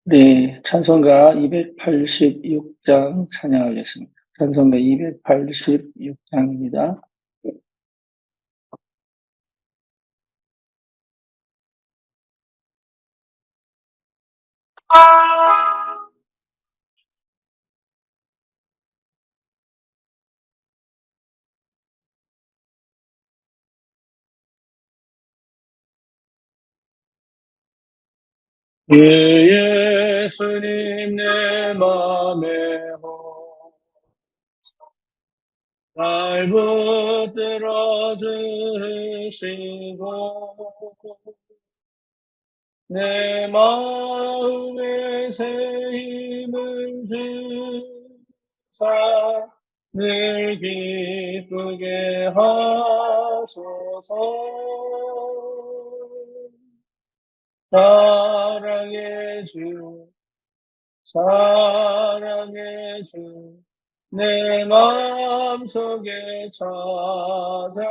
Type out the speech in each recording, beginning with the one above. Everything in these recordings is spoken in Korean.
네, 찬송가 286장 찬양하겠습니다. 찬송가 286장입니다. 예수님 내 맘에 날 붙들어 주시고 내 마음에 새 힘을 주사 늘 기쁘게 하소서. 사랑의 주, 사랑의 주, 내 마음속에 찾아오사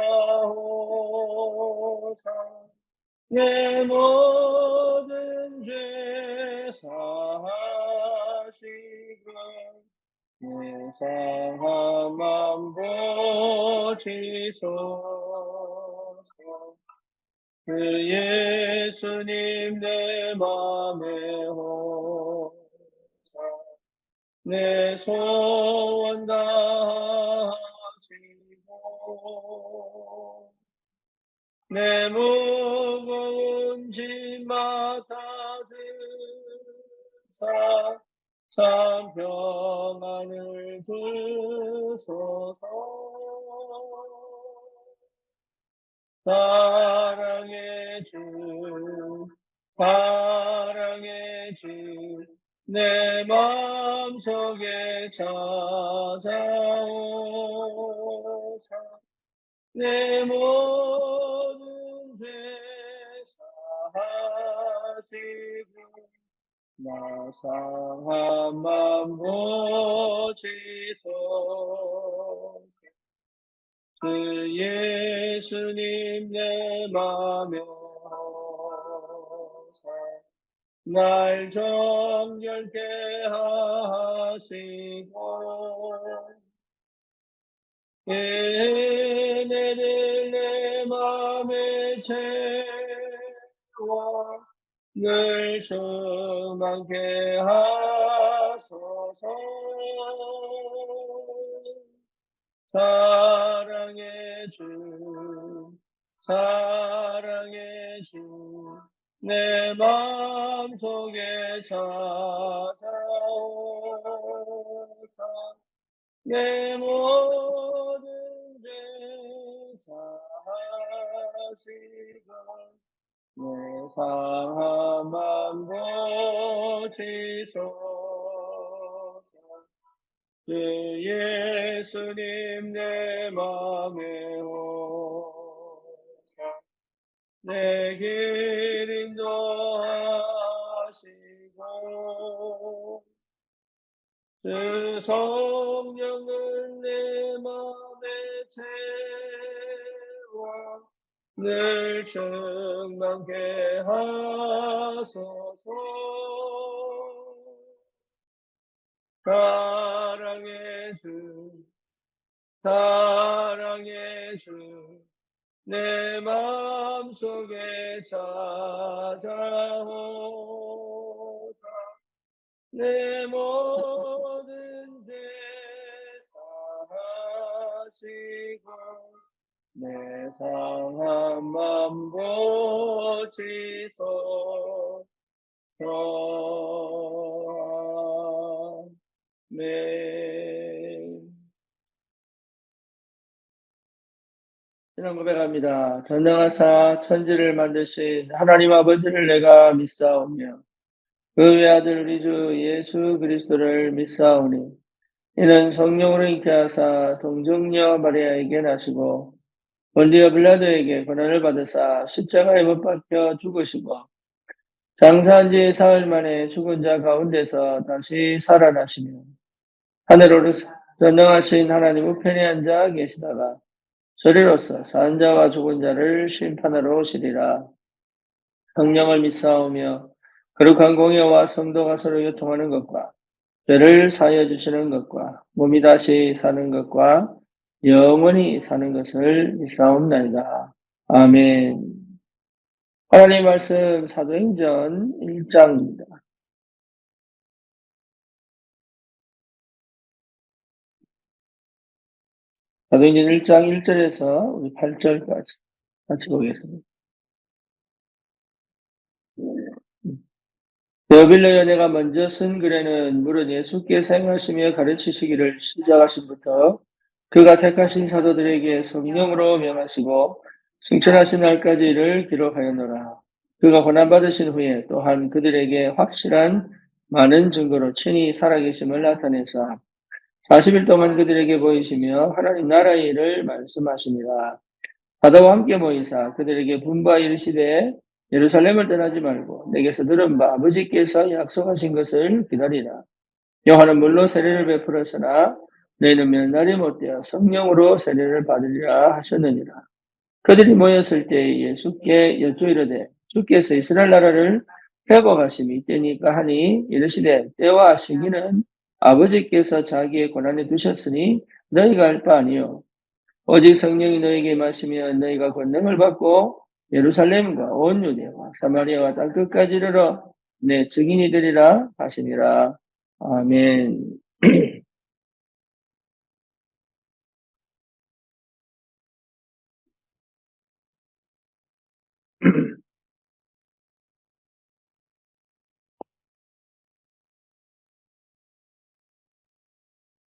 내 모든 죄 사하시고 내 상한 맘 고치소서. 그 예수님 내 맘에 오사 내 소원 다하시고 내 무거운 짐 맡아주사 참 평안을 주소서. 사랑의 주, 사랑의 주, 내 마음속에 찾아오사 내 모든 죄 사하시고 나 상한 맘 고치소서. 그 예수님 내 맘에 오사 날 정결케 하시고 은혜를 내 맘에 채워 늘 충만케 하소서. 사랑의 주, 사랑의 주, 내 마음속에 찾아오사 내 모든 죄 사하시고 내 상한 맘 고치소서. 그 예수님 내 맘에 오사 내 길 인도하시고 그 성령을 내 맘에 채워 늘 충만케 하소서. 사랑의 주, 사랑의 주, 내 마음속에 찾아오사 내 모든 죄 사하시고 내 상한 맘 고치소서. 아멘. 신앙 고백합니다. 전능하사 천지를 만드신 하나님 아버지를 내가 믿사오며 그 외아들 우리 주 예수 그리스도를 믿사오니 이는 성령으로 잉태하사 동정녀 마리아에게 나시고 본디오 빌라도에게 고난을 받으사 십자가에 못 박혀 죽으시고 장사한 지 사흘 만에 죽은 자 가운데서 다시 살아나시며 하늘으로 전능하신 하나님 우편에 앉아 계시다가 저리로서 산 자와 죽은 자를 심판하러 오시리라. 성령을 믿사오며 거룩한 공예와 성도가 서로 유통하는 것과 죄를 사하여 주시는 것과 몸이 다시 사는 것과 영원히 사는 것을 믿사옵나이다. 아멘. 하나님 말씀 사도행전 1장입니다. 사도행전 1장 1절에서 우리 8절까지 같이 보겠습니다. 데오빌로 연회가 먼저 쓴 글에는 물은 예수께서 행하시며 가르치시기를 시작하신부터 그가 택하신 사도들에게 성령으로 명하시고 승천하신 날까지 이를 기록하였노라. 그가 고난받으신 후에 또한 그들에게 확실한 많은 증거로 친히 살아계심을 나타내사 40일 동안 그들에게 보이시며 하나님 나라의 일을 말씀하시니라. 바다와 함께 모이사 그들에게 분부하 이르시되 예루살렘을 떠나지 말고 내게서 들은 바 아버지께서 약속하신 것을 기다리라. 요한은 물로 세례를 베풀었으나 너희는 몇 날이 못되어 성령으로 세례를 받으리라 하셨느니라. 그들이 모였을 때 예수께 여쭈이르되 주께서 이스라엘 나라를 회복하심이 이때니까 하니 이르시되 때와 시기는 아버지께서 자기의 권한에 두셨으니 너희가 알 바 아니요 오직 성령이 너희에게 임하시면 너희가 권능을 받고 예루살렘과 온 유대와 사마리아와 땅끝까지 이르러 내 증인이 되리라 하시니라. 아멘.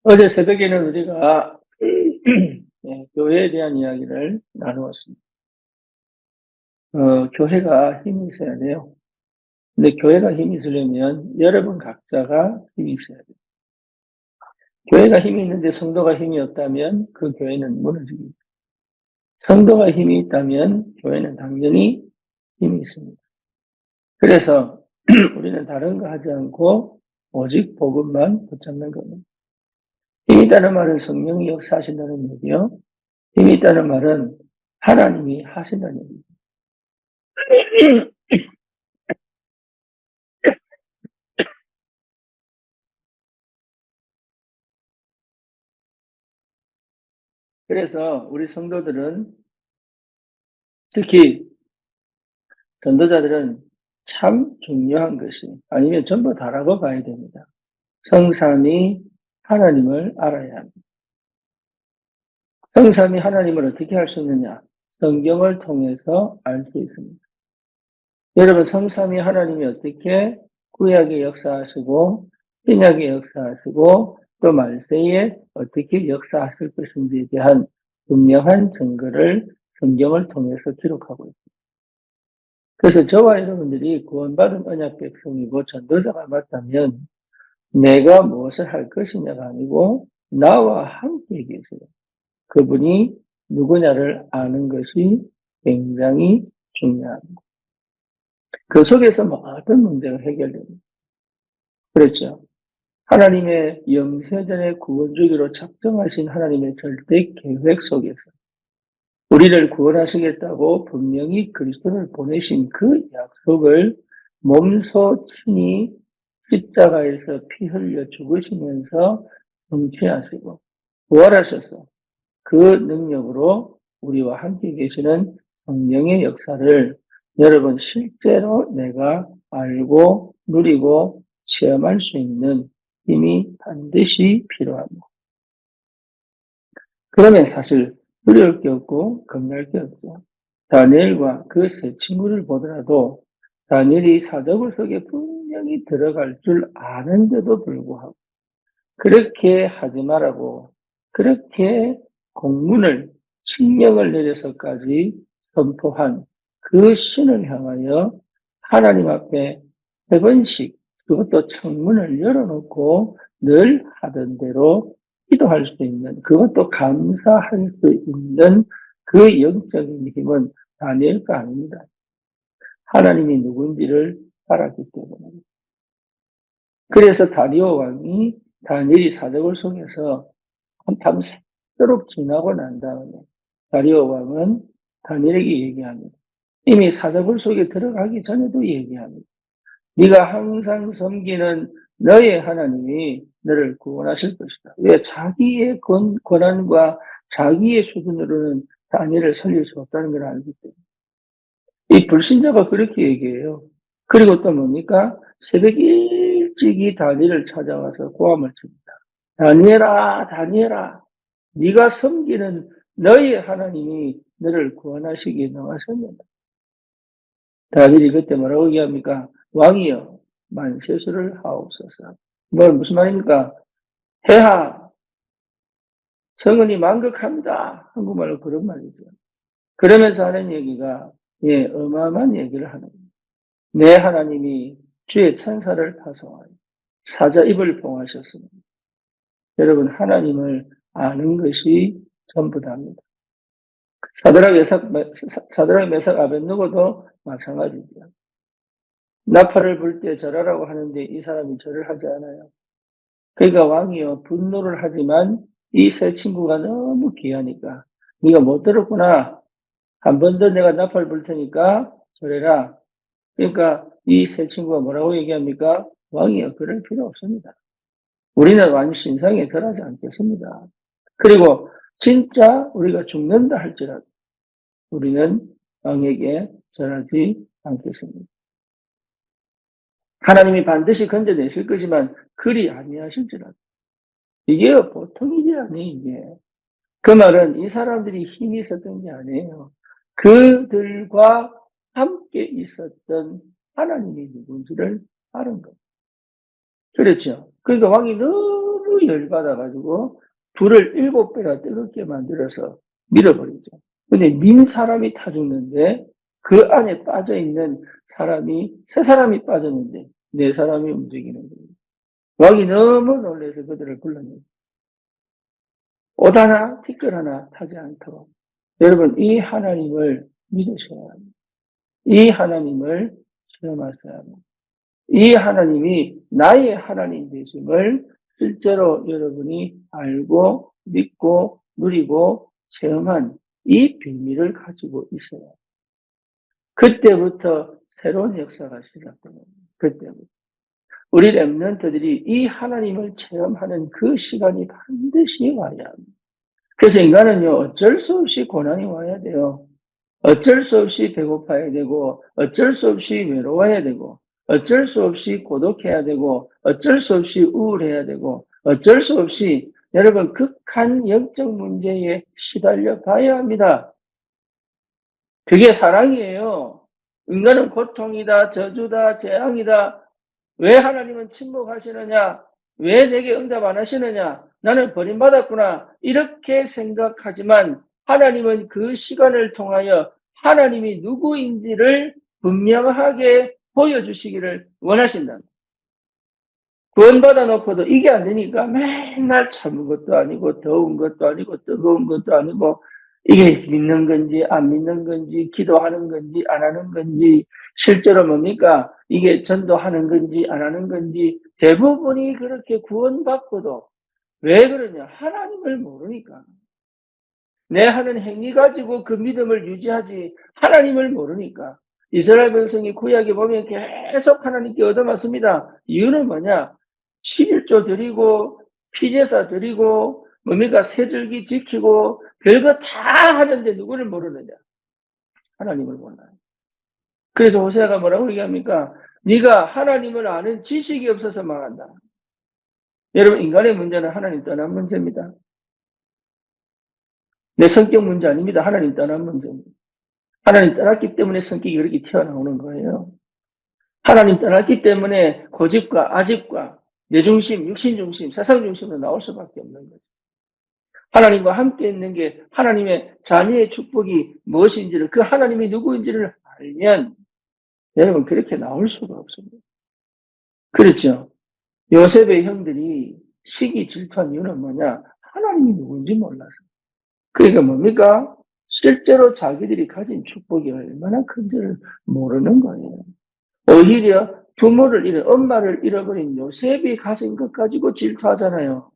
어제 새벽에는 우리가 교회에 대한 이야기를 나누었습니다. 교회가 힘이 있어야 돼요. 근데 교회가 힘이 있으려면 여러분 각자가 힘이 있어야 돼요. 교회가 힘이 있는데 성도가 힘이 없다면 그 교회는 무너집니다. 성도가 힘이 있다면 교회는 당연히 힘이 있습니다. 그래서 우리는 다른 거 하지 않고 오직 복음만 붙잡는 겁니다. 힘이 있다는 말은 성령이 역사하신다는 얘기요. 힘이 있다는 말은 하나님이 하신다는 얘기입니다. 그래서 우리 성도들은 특히 전도자들은 참 중요한 것이 아니면 전부 다라고 봐야 됩니다. 성삼위 하나님을 알아야 합니다. 성삼위 하나님을 어떻게 알 수 있느냐? 성경을 통해서 알 수 있습니다. 여러분 성삼위 하나님이 어떻게 구약에 역사하시고 신약에 역사하시고 또 말세에 어떻게 역사하실 것인지에 대한 분명한 증거를 성경을 통해서 기록하고 있습니다. 그래서 저와 여러분들이 구원받은 언약 백성이고 전도자가 맞다면 내가 무엇을 할 것이냐가 아니고 나와 함께 계세요. 그분이 누구냐를 아는 것이 굉장히 중요합니다. 그 속에서 모든 문제가 해결됩니다. 그렇죠. 하나님의 영세전의 구원주기로 작정하신 하나님의 절대 계획 속에서 우리를 구원하시겠다고 분명히 그리스도를 보내신 그 약속을 몸소 친히 십자가에서 피 흘려 죽으시면서 성취하시고 부활하셔서 그 능력으로 우리와 함께 계시는 성령의 역사를 여러분 실제로 내가 알고 누리고 체험할 수 있는 힘이 반드시 필요합니다. 그러면 사실 두려울 게 없고 겁날 게 없죠. 다니엘과 그 세 친구를 보더라도 다니엘이 사자굴 속에 분명히 들어갈 줄 아는데도 불구하고 그렇게 하지 말라고 그렇게 공문을 칙령을 내려서까지 선포한 그 신을 향하여 하나님 앞에 세 번씩 그것도 창문을 열어놓고 늘 하던 대로 기도할 수 있는 그것도 감사할 수 있는 그 영적인 힘은 다니엘가 아닙니다. 하나님이 누군지를 알았기 때문에. 그래서 다리오 왕이 다니엘이 사자굴 속에서 한밤 새도록 지나고 난 다음에 다리오 왕은 다니엘에게 얘기합니다. 이미 사자굴 속에 들어가기 전에도 얘기합니다. 네가 항상 섬기는 너의 하나님이 너를 구원하실 것이다. 왜? 자기의 권한과 자기의 수준으로는 다니엘을 살릴 수 없다는 걸 알기 때문에. 이 불신자가 그렇게 얘기해요. 그리고 또 뭡니까? 새벽 일찍이 다니엘을 찾아와서 고함을 칩니다. 다니엘아, 다니엘아, 네가 섬기는 너희 하나님이 너를 구원하시기에 나와셨느냐. 다니엘이 그때 뭐라고 얘기합니까? 왕이여, 만세수를 하옵소서. 무슨 말입니까? 해하, 성은이 만극합니다. 한국말로 그런 말이죠. 그러면서 하는 얘기가, 예, 어마어마한 얘기를 하는 거예요. 내 하나님이 주의 천사를 파송하여 사자 입을 봉하셨습니다. 여러분, 하나님을 아는 것이 전부 다입니다. 사드락, 메삭, 아벤누고도 마찬가지죠. 나팔을 불 때 절하라고 하는데 이 사람이 절을 하지 않아요. 그러니까 왕이요, 분노를 하지만 이 세 친구가 너무 귀하니까 네가 못 들었구나. 한 번 더 내가 나팔 불 테니까 절해라. 그러니까 이 세 친구가 뭐라고 얘기합니까? 왕이요, 그럴 필요 없습니다. 우리는 왕 신상에 덜하지 않겠습니다. 그리고 진짜 우리가 죽는다 할지라도 우리는 왕에게 절하지 않겠습니다. 하나님이 반드시 건져내실 거지만 그리 아니하실지라도 이게 보통 일이 아니에요. 이게. 그 말은 이 사람들이 힘이 있었던 게 아니에요. 그들과 함께 있었던 하나님이 누군지를 아는 거예요. 그렇죠. 그러니까 왕이 너무 열받아가지고 불을 7배나 뜨겁게 만들어서 밀어버리죠. 근데 민 사람이 타 죽는데 그 안에 빠져있는 사람이, 3사람이 빠졌는데 4사람이 움직이는 거예요. 왕이 너무 놀라서 그들을 불러내요. 옷 하나, 티끌 하나 타지 않도록. 여러분, 이 하나님을 믿으셔야 합니다. 이 하나님을 체험하셔야 합니다. 이 하나님이 나의 하나님 되심을 실제로 여러분이 알고 믿고 누리고 체험한 이 비밀을 가지고 있어요. 그때부터 새로운 역사가 시작됩니다. 그때부터. 우리 렘넌트들이 이 하나님을 체험하는 그 시간이 반드시 와야 합니다. 그래서 인간은요, 어쩔 수 없이 고난이 와야 돼요. 어쩔 수 없이 배고파야 되고, 어쩔 수 없이 외로워야 되고, 어쩔 수 없이 고독해야 되고, 어쩔 수 없이 우울해야 되고, 어쩔 수 없이 여러분 극한 영적 문제에 시달려 봐야 합니다. 그게 사랑이에요. 인간은 고통이다, 저주다, 재앙이다. 왜 하나님은 침묵하시느냐? 왜 내게 응답 안 하시느냐? 나는 버림받았구나. 이렇게 생각하지만 하나님은 그 시간을 통하여 하나님이 누구인지를 분명하게 보여주시기를 원하신다. 구원받아 놓고도 이게 안 되니까 맨날 참은 것도 아니고 더운 것도 아니고 뜨거운 것도 아니고 이게 믿는 건지 안 믿는 건지 기도하는 건지 안 하는 건지 실제로 뭡니까? 이게 전도하는 건지 안 하는 건지 대부분이 그렇게 구원받고도 왜 그러냐? 하나님을 모르니까. 내 하는 행위 가지고 그 믿음을 유지하지 하나님을 모르니까. 이스라엘 백성이 구약에 보면 계속 하나님께 얻어맞습니다. 이유는 뭐냐? 11조 드리고 피제사 드리고 뭡니까? 새들기 지키고 별거 다 하는데 누구를 모르느냐? 하나님을 몰라요. 그래서 호세아가 뭐라고 얘기합니까? 네가 하나님을 아는 지식이 없어서 망한다. 여러분, 인간의 문제는 하나님 떠난 문제입니다. 내 성격 문제 아닙니다. 하나님 떠난 문제입니다. 하나님 떠났기 때문에 성격이 그렇게 튀어나오는 거예요. 하나님 떠났기 때문에 고집과 아집과 내중심, 육신중심, 세상중심으로 나올 수밖에 없는 거죠. 하나님과 함께 있는 게 하나님의 자녀의 축복이 무엇인지를, 그 하나님이 누구인지를 알면 여러분 그렇게 나올 수가 없습니다. 그렇죠? 요셉의 형들이 시기 질투한 이유는 뭐냐? 하나님이 누구인지 몰라서. 그러니까 뭡니까? 실제로 자기들이 가진 축복이 얼마나 큰지를 모르는 거예요. 오히려 부모를 엄마를 잃어버린 요셉이 가진 것 가지고 질투하잖아요.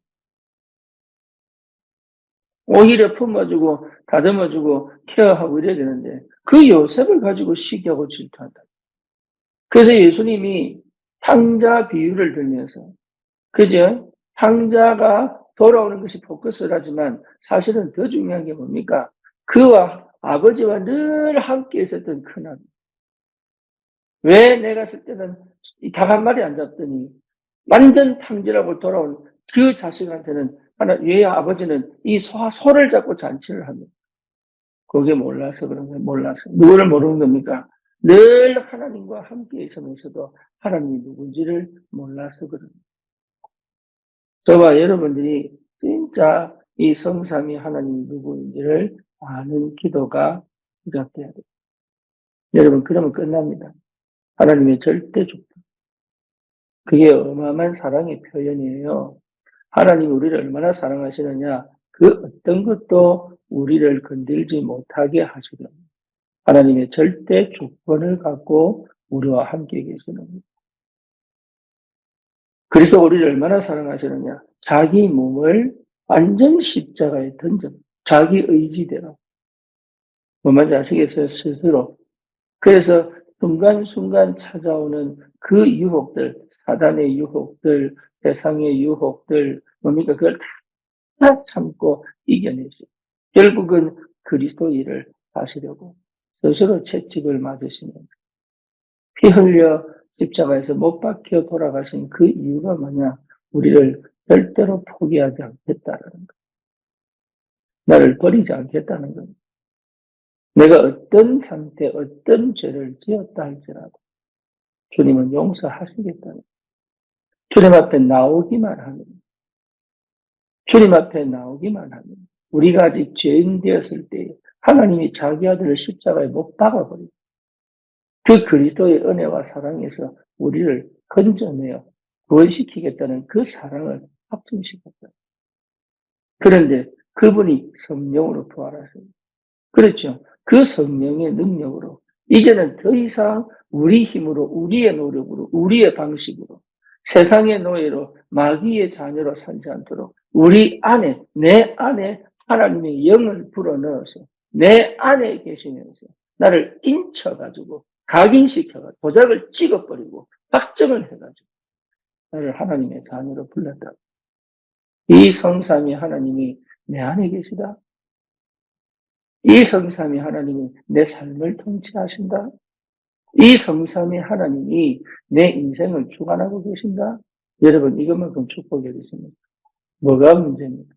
오히려 품어주고 다듬어주고 케어하고 이래야 되는데 그 요셉을 가지고 시기하고 질투한다. 그래서 예수님이 탕자 비유를 들면서, 그죠? 탕자가 돌아오는 것이 포커스라지만 사실은 더 중요한 게 뭡니까? 그와 아버지와 늘 함께 있었던 큰아들. 왜 내가 쓸 때는 닭 한 마리 안 잡더니 완전 탕진하고 돌아온 그 자식한테는 왜 아버지는 이 소를 잡고 잔치를 합니다. 그게 몰라서 그런 거예요. 몰라서. 누구를 모르는 겁니까? 늘 하나님과 함께 있으면서도 하나님이 누군지를 몰라서 그런 거예요. 저와 여러분들이 진짜 이 성삼위 하나님이 누구인지를 아는 기도가 시작돼야 돼요. 여러분, 그러면 끝납니다. 하나님의 절대 축복. 그게 어마어마한 사랑의 표현이에요. 하나님이 우리를 얼마나 사랑하시느냐, 그 어떤 것도 우리를 건들지 못하게 하시려 하나님의 절대 주권을 갖고 우리와 함께 계시는 거예요. 그래서 우리를 얼마나 사랑하시느냐, 자기 몸을 완전 십자가에 던져 자기 의지대로. 뭐 말인지 아시겠어요? 스스로. 그래서 순간순간 찾아오는 그 유혹들, 사단의 유혹들, 세상의 유혹들, 뭡니까? 그걸 다 참고 이겨내시. 결국은 그리스도 일을 하시려고 스스로 채찍을 맞으시면 피 흘려 십자가에서 못 박혀 돌아가신 그 이유가 뭐냐? 우리를 절대로 포기하지 않겠다라는 것. 나를 버리지 않겠다는 것. 내가 어떤 상태, 어떤 죄를 지었다 할지라도 주님은 용서하시겠다는 것. 주님 앞에 나오기만 하면, 주님 앞에 나오기만 하면, 우리가 아직 죄인 되었을 때 하나님이 자기 아들을 십자가에 못 박아버리고 그 그리스도의 은혜와 사랑에서 우리를 건져내어 구원시키겠다는 그 사랑을 확증시켰다. 그런데 그분이 성령으로 부활하세요. 그렇죠. 그 성령의 능력으로 이제는 더 이상 우리 힘으로, 우리의 노력으로, 우리의 방식으로 세상의 노예로 마귀의 자녀로 살지 않도록 우리 안에, 내 안에 하나님의 영을 불어넣어서 내 안에 계시면서 나를 인쳐가지고 각인시켜가지고 도장을 찍어버리고 확정을 해가지고 나를 하나님의 자녀로 불렀다. 이 성삼위 하나님이 내 안에 계시다. 이 성삼위 하나님이 내 삶을 통치하신다. 이 성삼위 하나님이 내 인생을 주관하고 계신다. 여러분, 이것만큼 축복이 되십니다. 뭐가 문제입니까?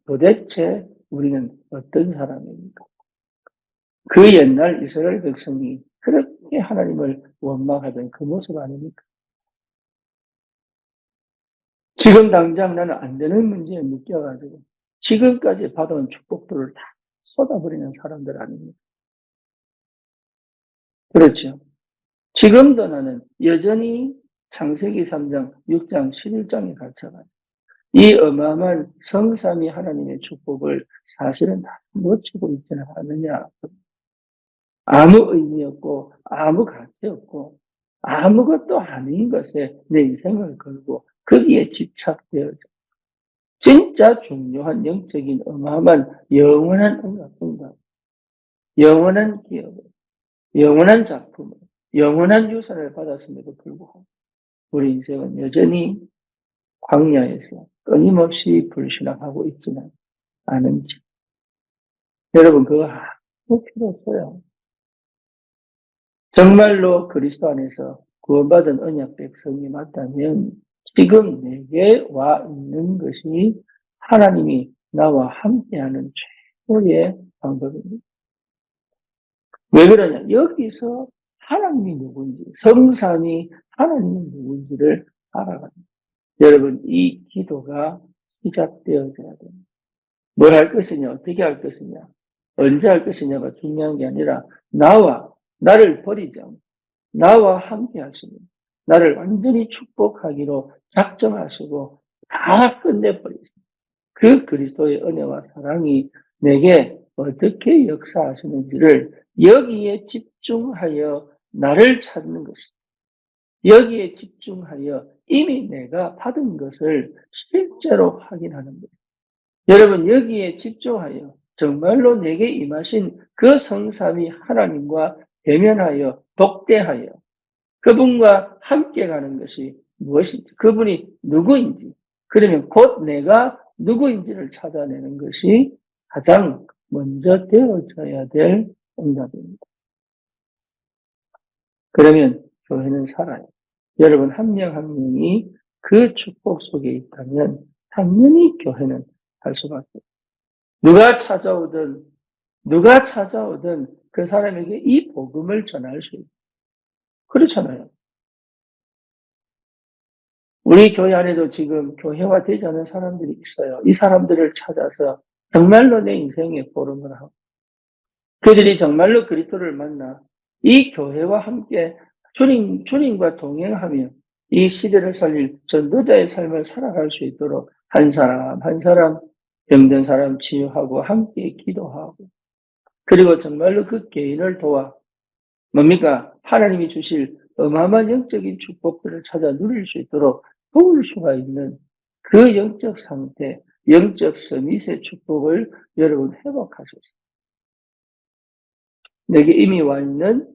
도대체 우리는 어떤 사람입니까? 그 옛날 이스라엘 백성이 그렇게 하나님을 원망하던 그 모습 아닙니까? 지금 당장 나는 안 되는 문제에 묶여가지고 지금까지 받아온 축복들을 다 쏟아버리는 사람들 아닙니까? 그렇죠. 지금도 나는 여전히 창세기 3장, 6장, 11장에 갇혀가지고 이 어마어마한 성삼위 하나님의 축복을 사실은 다 놓치고 있지는 않느냐. 아무 의미 없고 아무 가치 없고 아무것도 아닌 것에 내 인생을 걸고 거기에 집착되어져. 진짜 중요한 영적인 어마어마한 영원한 응답, 영원한 기업, 영원한 작품, 영원한 유산을 받았음에도 불구하고 우리 인생은 여전히 광야에서 끊임없이 불신앙하고 있지는 않은지. 여러분, 그거 아무 필요 없어요. 정말로 그리스도 안에서 구원받은 언약 백성이 맞다면 지금 내게 와 있는 것이 하나님이 나와 함께하는 최고의 방법입니다. 왜 그러냐? 여기서 하나님이 누군지, 성삼이 하나님이 누군지를 알아가는. 여러분, 이 기도가 시작되어져야 됩니다. 뭘 할 것이냐, 어떻게 할 것이냐, 언제 할 것이냐가 중요한 게 아니라 나를 버리지 않고 나와 함께 하시고 나를 완전히 축복하기로 작정하시고 다 끝내버리시고 그 그리스도의 은혜와 사랑이 내게 어떻게 역사하시는지를 여기에 집중하여 나를 찾는 것입니다. 여기에 집중하여 이미 내가 받은 것을 실제로 확인하는 거예요. 여러분, 여기에 집중하여 정말로 내게 임하신 그 성삼위 하나님과 대면하여 독대하여 그분과 함께 가는 것이 무엇인지, 그분이 누구인지, 그러면 곧 내가 누구인지를 찾아내는 것이 가장 먼저 되어져야 될 응답입니다. 그러면 교회는 살아요. 여러분 한 명 한 명이 그 축복 속에 있다면 당연히 교회는 할 수밖에 없어요. 누가 찾아오든 그 사람에게 이 복음을 전할 수 있어요. 그렇잖아요. 우리 교회 안에도 지금 교회화 되지 않은 사람들이 있어요. 이 사람들을 찾아서 정말로 내 인생에 보름을 하고 그들이 정말로 그리스도를 만나 이 교회와 함께 주님과 동행하며 이 시대를 살릴 전도자의 삶을 살아갈 수 있도록 한 사람 한 사람 병든 사람 치유하고 함께 기도하고 그리고 정말로 그 개인을 도와 뭡니까? 하나님이 주실 어마어마한 영적인 축복들을 찾아 누릴 수 있도록 도울 수가 있는 그 영적 상태, 영적 서밋의 축복을 여러분 회복하셔서 내게 이미 와 있는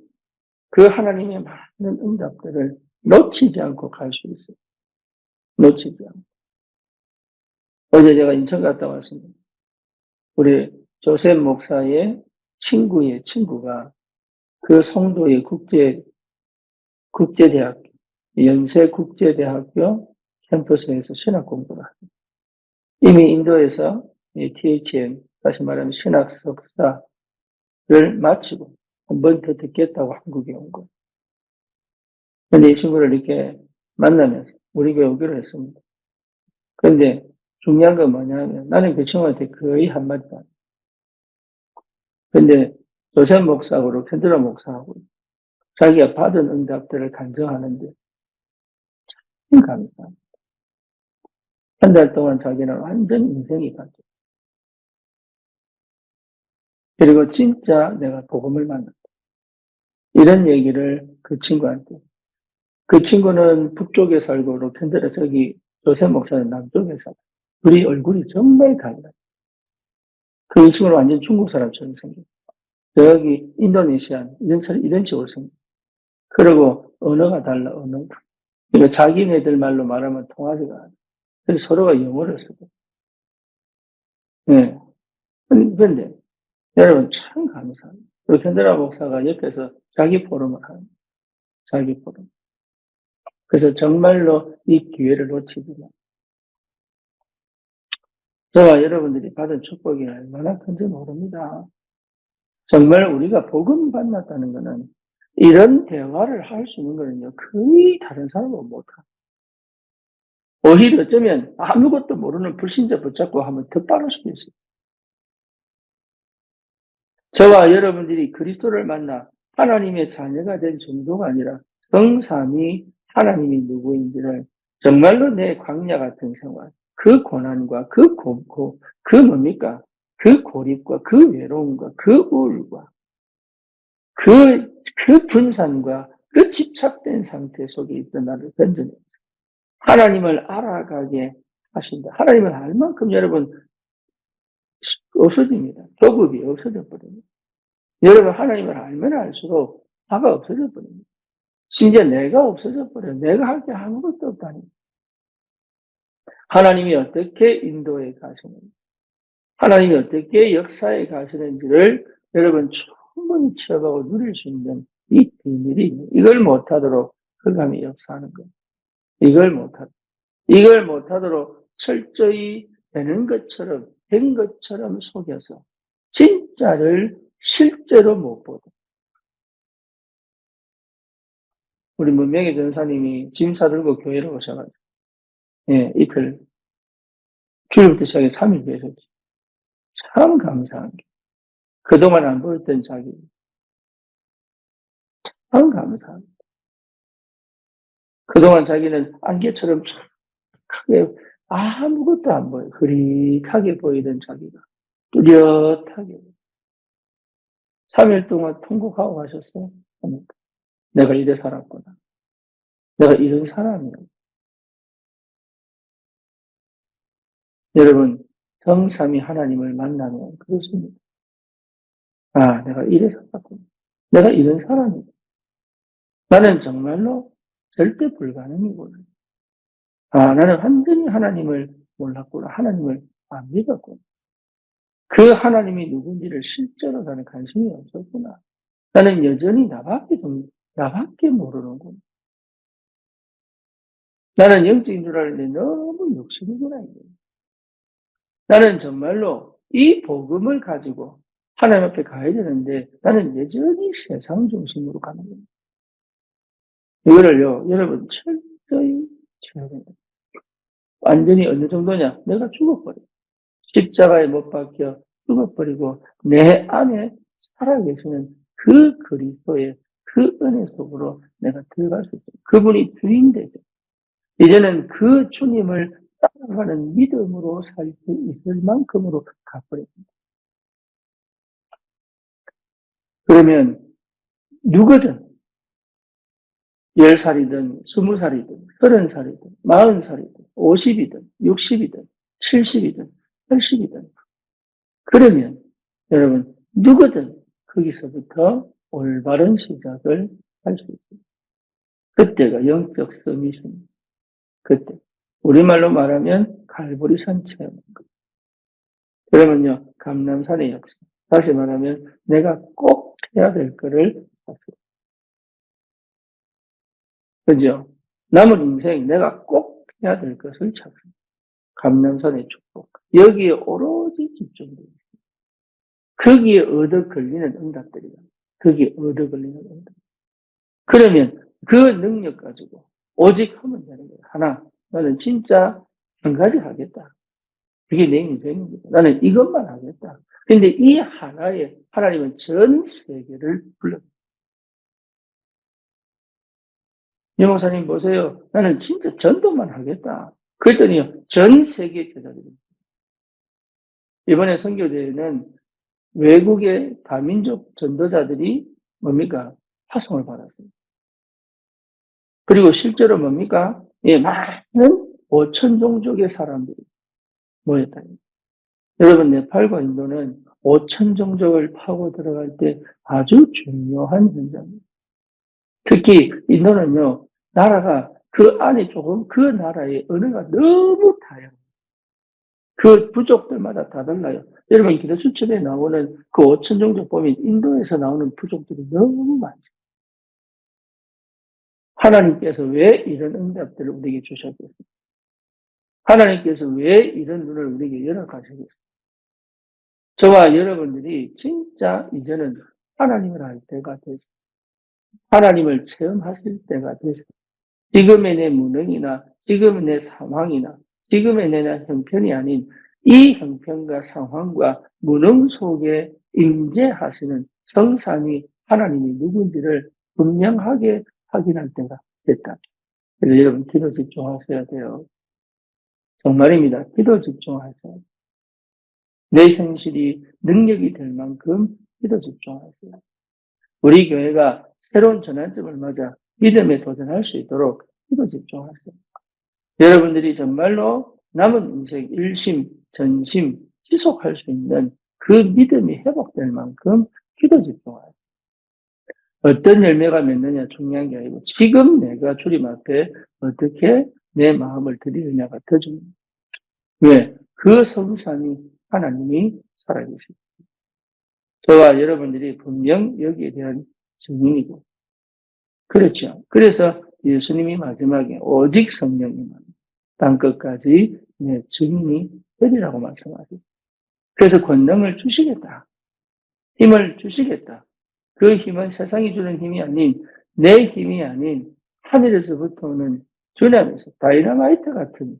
그 하나님의 많은 응답들을 놓치지 않고 갈 수 있어요. 놓치지 않고. 어제 제가 인천 갔다 왔습니다. 우리 조셉 목사의 친구의 친구가 그 송도의 국제대학교, 연세국제대학교 캠퍼스에서 신학 공부를 합니다. 이미 인도에서 THM, 다시 말하면 신학 석사를 마치고 한 번 더 듣겠다고 한국에 온 거예요. 근데 이 친구를 이렇게 만나면서 우리 교회 오기로 했습니다. 그런데 중요한 건 뭐냐면 나는 그 친구한테 거의 한마디도 안 해요. 근데 조셉 목사하고 펜드라 목사하고 자기가 받은 응답들을 간증하는데 감사합니다. 한 달 동안 자기는 완전 인생이 바뀌었어요. 그리고 진짜 내가 복음을 만났다. 이런 얘기를 그 친구한테. 그 친구는 북쪽에 살고 로펜드라 저기 조셉 목사는 남쪽에 살고 우리 얼굴이 정말 달라요. 그 친구는 완전 중국 사람처럼 생겼어요. 저기 인도네시안 이런 식으로 생겼어요. 그리고 언어가 달라 언어가. 그러니까 자기네들 말로 말하면 통하지가 않아요. 그래서 서로가 영어를 쓰고. 네. 그런데 여러분 참 감사합니다. 로펜드라 목사가 옆에서 자기 포럼을 하는 자기 포럼. 그래서 정말로 이 기회를 놓치지 마. 저와 여러분들이 받은 축복이 얼마나 큰지 모릅니다. 정말 우리가 복음 받았다는 것은 이런 대화를 할 수 있는 거는요, 거의 다른 사람은 못하. 오히려 어쩌면 아무것도 모르는 불신자 붙잡고 하면 더 빠를 수도 있어요. 저와 여러분들이 그리스도를 만나 하나님의 자녀가 된 정도가 아니라 성삼위 하나님이 누구인지를 정말로 내 광야 같은 생활, 그 고난과 그 뭡니까? 그 고립과 그 외로움과 그 우울과 그 분산과 그 집착된 상태 속에 있던 나를 건져내서 하나님을 알아가게 하신다. 하나님을 알 만큼 여러분 없어집니다. 조급이 없어져 버립니다. 여러분 하나님을 알면 알수록 화가 없어져 버립니다. 심지어 내가 없어져 버려요. 내가 할 게 아무것도 없다니. 하나님이 어떻게 인도에 가시는지, 하나님이 어떻게 역사에 가시는지를 여러분 충분히 체험하고 누릴 수 있는 이 비밀이 이걸 못하도록 흑암이 역사하는 거예요. 이걸 못하도록 철저히 되는 것처럼 된 것처럼 속여서 진짜를 실제로 못 보고 우리 문명의 전사님이 짐 싸들고 교회를 오셔가지고 이틀 주일부터 시작해 3일 계셨지. 참 감사한 게 그동안 안 보였던 자기 참 감사한 게 그동안 자기는 안개처럼 크게 아무것도 안 보여 흐릿하게 보이던 자기가 뚜렷하게 3일 동안 통곡하고 가셨어요. 내가 이래 살았구나. 내가 이런 사람이야. 여러분 성삼위 하나님을 만나면 그렇습니다. 아, 내가 이래 살았구나. 내가 이런 사람이다. 나는 정말로 절대 불가능이구나. 아, 나는 완전히 하나님을 몰랐구나. 하나님을 안 믿었구나. 그 하나님이 누군지를 실제로 나는 관심이 없었구나. 나는 여전히 나밖에 모르는구나. 나는 영적인 줄 알았는데 너무 욕심이구나. 이게. 나는 정말로 이 복음을 가지고 하나님 앞에 가야 되는데 나는 여전히 세상 중심으로 가는 겁니다. 이거를요, 여러분 철저히 쳐야 됩니다. 완전히 어느 정도냐? 내가 죽어버려. 십자가에 못 박혀 죽어버리고 내 안에 살아계시는 그 그리스도의 그 은혜 속으로 내가 들어갈 수 있어요. 그분이 주인 되죠. 이제는 그 주님을 따라가는 믿음으로 살 수 있을 만큼으로 가버립니다. 그러면 누구든 10살이든 20살이든 30살이든 40살이든 50이든 60이든 70이든 80이든 그러면 여러분 누구든 거기서부터 올바른 시작을 할 수 있어요. 그때가 영적 서밋입니다. 그때 우리말로 말하면 갈보리산 체험인 거예요. 그러면요 감람산의 역사. 다시 말하면 내가 꼭 해야 될 거를 하세요. 그죠? 남은 인생 내가 꼭 해야 될 것을 찾습니다. 감람산의 축복. 여기에 오로지 집중돼요. 거기에 얻어 걸리는 응답들이다. 거기에 얻어 걸리는 응답. 그러면 그 능력 가지고 오직 하면 되는 거예요. 하나, 나는 진짜 한 가지 하겠다. 그게 내 인생입니다. 나는 이것만 하겠다. 근데 이 하나에 하나님은 전 세계를 불러. 이 목사님 보세요. 나는 진짜 전도만 하겠다. 그랬더니요, 전 세계 제자들이. 이번에 선교대회는 외국의 다민족 전도자들이 뭡니까? 파송을 받았어요. 그리고 실제로 뭡니까? 예, 많은 5천 종족의 사람들이 모였다. 여러분, 네팔과 인도는 5천 종족을 파고 들어갈 때 아주 중요한 현장입니다. 특히 인도는요, 나라가 그 안에 조금 그 나라의 언어가 너무 다양해요. 그 부족들마다 다 달라요. 여러분, 기도수첩에 나오는 그 5천 종족 보면 인도에서 나오는 부족들이 너무 많죠. 하나님께서 왜 이런 응답들을 우리에게 주셨겠어요? 하나님께서 왜 이런 눈을 우리에게 열어가시겠어요? 저와 여러분들이 진짜 이제는 하나님을 알 때가 됐어요. 하나님을 체험하실 때가 됐어요. 지금의 내 무능이나 지금의 내 상황이나 지금의 내 형편이 아닌 이 형편과 상황과 무능 속에 임재하시는 성삼위 하나님이 누군지를 분명하게 확인할 때가 됐다. 그래서 여러분 기도 집중하셔야 돼요. 정말입니다. 기도 집중하세요. 내 현실이 능력이 될 만큼 기도 집중하세요. 우리 교회가 새로운 전환점을 맞아 믿음에 도전할 수 있도록 기도 집중하세요. 여러분들이 정말로 남은 인생 일심, 전심 지속할 수 있는 그 믿음이 회복될 만큼 기도 집중하세요. 어떤 열매가 맺느냐 중요한 게 아니고 지금 내가 주님 앞에 어떻게 내 마음을 드리느냐가 더 중요합니다. 왜? 그 성삼위 하나님이 살아계십니다. 저와 여러분들이 분명 여기에 대한 증인이고 그렇죠. 그래서 예수님이 마지막에 오직 성령님만 땅 끝까지 내 증인이 되리라고 말씀하세요. 그래서 권능을 주시겠다. 힘을 주시겠다. 그 힘은 세상이 주는 힘이 아닌 내 힘이 아닌 하늘에서부터 오는 주님에서 다이너마이트 같은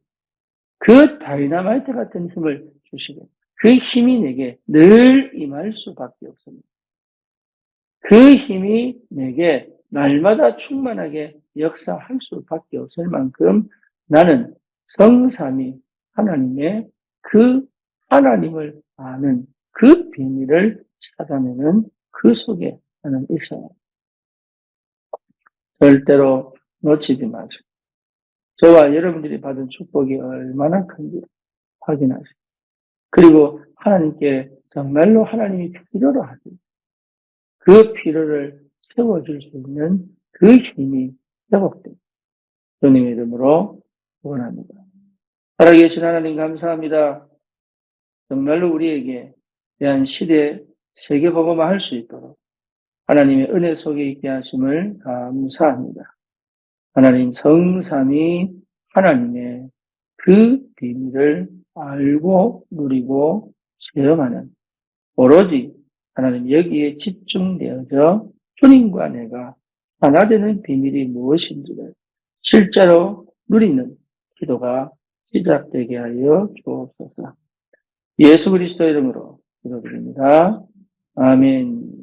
그 다이너마이트 같은 힘을 주시겠다. 그 힘이 내게 늘 임할 수밖에 없습니다. 그 힘이 내게 날마다 충만하게 역사할 수밖에 없을 만큼 나는 성삼위 하나님의 그 하나님을 아는 그 비밀을 찾아내는 그 속에 나는 있어요. 절대로 놓치지 마시고 저와 여러분들이 받은 축복이 얼마나 큰지 확인하시고 그리고 하나님께 정말로 하나님이 필요로 하죠. 그 필요를 채워줄 수 있는 그 힘이 회복됩니다. 주님의 이름으로 원합니다. 살아계신 하나님 감사합니다. 정말로 우리에게 대한 시대 세계복음화 할 수 있도록 하나님의 은혜 속에 있게 하심을 감사합니다. 하나님 성삼위 하나님의 그 비밀을 알고 누리고 체험하는 오로지 하나님 여기에 집중되어져 주님과 내가 하나 되는 비밀이 무엇인지를 실제로 누리는 기도가 시작되게 하여 주옵소서. 예수 그리스도 이름으로 기도드립니다. 아멘.